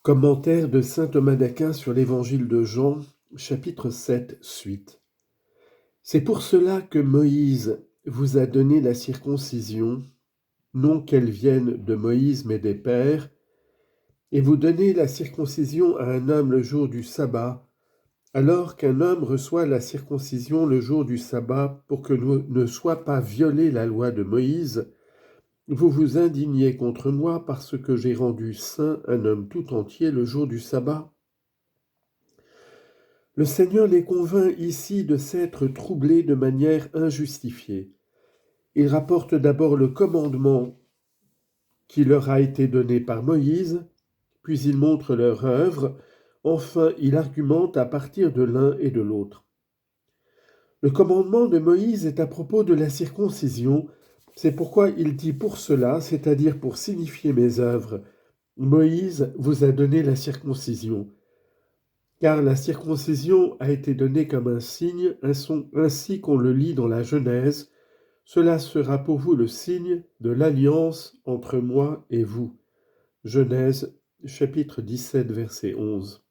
Commentaire de saint Thomas d'Aquin sur l'Évangile de Jean, chapitre 7, suite. C'est pour cela que Moïse vous a donné la circoncision, non qu'elle vienne de Moïse mais des pères, et vous donnez la circoncision à un homme le jour du sabbat, alors qu'un homme reçoit la circoncision le jour du sabbat pour que ne soit pas violée la loi de Moïse. Vous vous indignez contre moi parce que j'ai rendu saint un homme tout entier le jour du sabbat. Le Seigneur les convainc ici de s'être troublés de manière injustifiée. Il rapporte d'abord le commandement qui leur a été donné par Moïse, puis il montre leur œuvre, enfin il argumente à partir de l'un et de l'autre. Le commandement de Moïse est à propos de la circoncision, c'est pourquoi il dit pour cela, c'est-à-dire pour signifier mes œuvres. Moïse vous a donné la circoncision. Car la circoncision a été donnée comme un signe, ainsi qu'on le lit dans la Genèse. Cela sera pour vous le signe de l'alliance entre moi et vous. Genèse, chapitre 17, verset 11.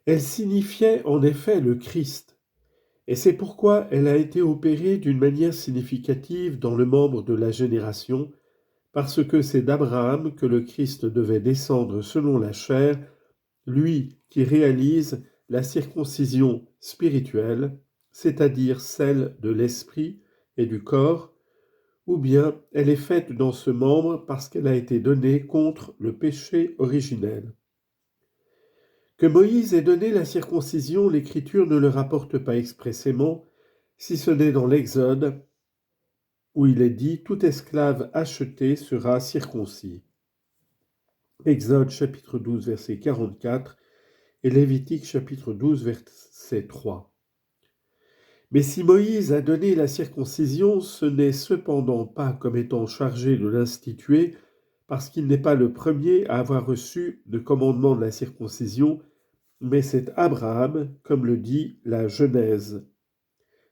Elle signifiait en effet le Christ, et c'est pourquoi elle a été opérée d'une manière significative dans le membre de la génération, parce que c'est d'Abraham que le Christ devait descendre selon la chair, lui qui réalise la circoncision spirituelle, c'est-à-dire celle de l'esprit et du corps, ou bien elle est faite dans ce membre parce qu'elle a été donnée contre le péché originel. Que Moïse ait donné la circoncision, l'Écriture ne le rapporte pas expressément, si ce n'est dans l'Exode, où il est dit « Tout esclave acheté sera circoncis ». Exode chapitre 12, verset 44, et Lévitique chapitre 12, verset 3. Mais si Moïse a donné la circoncision, ce n'est cependant pas comme étant chargé de l'instituer, parce qu'il n'est pas le premier à avoir reçu le commandement de la circoncision, mais c'est Abraham, comme le dit la Genèse,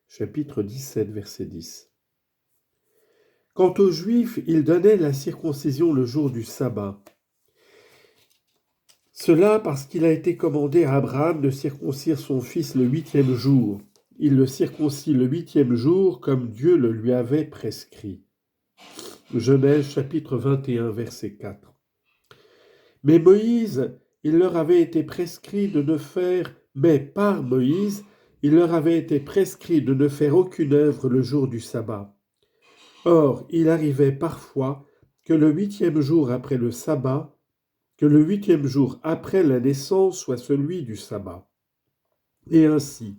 chapitre 17, verset 10. Quant aux Juifs, il donnait la circoncision le jour du sabbat. Cela parce qu'il a été commandé à Abraham de circoncire son fils le 8e jour. Il le circoncit le 8e jour comme Dieu le lui avait prescrit. Genèse chapitre 21, verset 4. Mais Moïse, il leur avait été prescrit de ne faire, mais par Moïse, il leur avait été prescrit de ne faire aucune œuvre le jour du sabbat. Or, il arrivait parfois que le 8e jour après le sabbat, que le 8e jour après la naissance soit celui du sabbat. Et ainsi,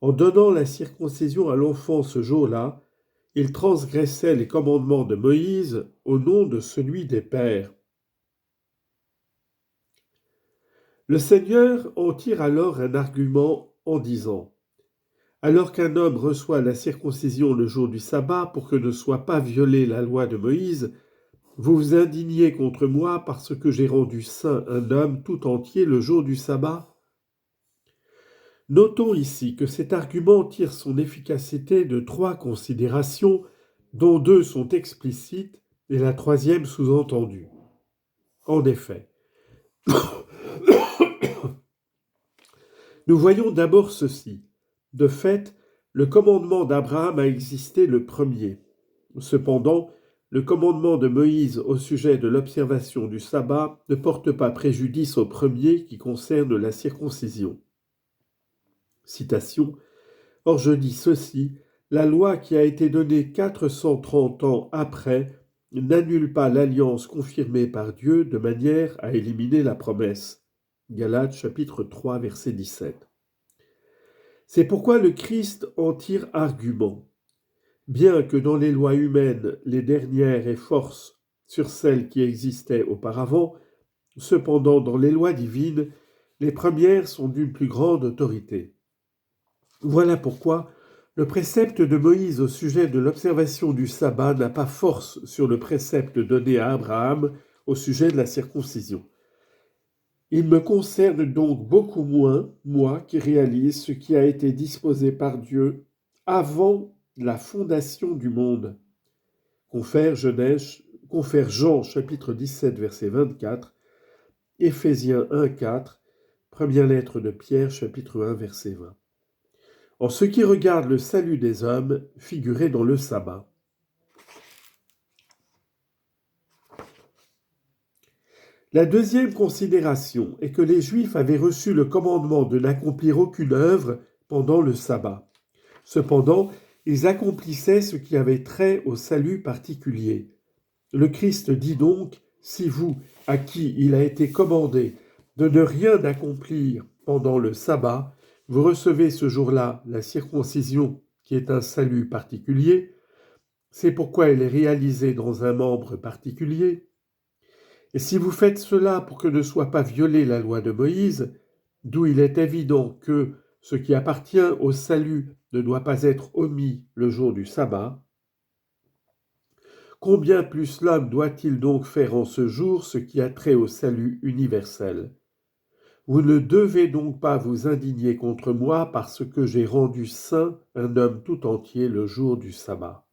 en donnant la circoncision à l'enfant ce jour-là, il transgressait les commandements de Moïse au nom de celui des pères. Le Seigneur en tire alors un argument en disant « Alors qu'un homme reçoit la circoncision le jour du sabbat pour que ne soit pas violée la loi de Moïse, vous vous indignez contre moi parce que j'ai rendu saint un homme tout entier le jour du sabbat ?» Notons ici que cet argument tire son efficacité de 3 considérations, dont 2 sont explicites et la 3e sous-entendue. En effet, nous voyons d'abord ceci. De fait, le commandement d'Abraham a existé le premier. Cependant, le commandement de Moïse au sujet de l'observation du sabbat ne porte pas préjudice au premier qui concerne la circoncision. Citation. Or je dis ceci, la loi qui a été donnée 430 ans après n'annule pas l'alliance confirmée par Dieu de manière à éliminer la promesse. Galates chapitre 3 verset 17. C'est pourquoi le Christ en tire argument. Bien que dans les lois humaines, les dernières aient force sur celles qui existaient auparavant, cependant dans les lois divines, les premières sont d'une plus grande autorité. Voilà pourquoi le précepte de Moïse au sujet de l'observation du sabbat n'a pas force sur le précepte donné à Abraham au sujet de la circoncision. Il me concerne donc beaucoup moins, moi qui réalise ce qui a été disposé par Dieu avant la fondation du monde. Confère Jean chapitre 17 verset 24, Éphésiens 1,4, première lettre de Pierre, chapitre 1, verset 20. En ce qui regarde le salut des hommes, figuré dans le sabbat. La deuxième considération est que les Juifs avaient reçu le commandement de n'accomplir aucune œuvre pendant le sabbat. Cependant, ils accomplissaient ce qui avait trait au salut particulier. Le Christ dit donc, si vous, à qui il a été commandé de ne rien accomplir pendant le sabbat, vous recevez ce jour-là la circoncision qui est un salut particulier, c'est pourquoi elle est réalisée dans un membre particulier. Et si vous faites cela pour que ne soit pas violée la loi de Moïse, d'où il est évident que ce qui appartient au salut ne doit pas être omis le jour du sabbat, combien plus l'homme doit-il donc faire en ce jour ce qui a trait au salut universel? Vous ne devez donc pas vous indigner contre moi parce que j'ai rendu saint un homme tout entier le jour du sabbat.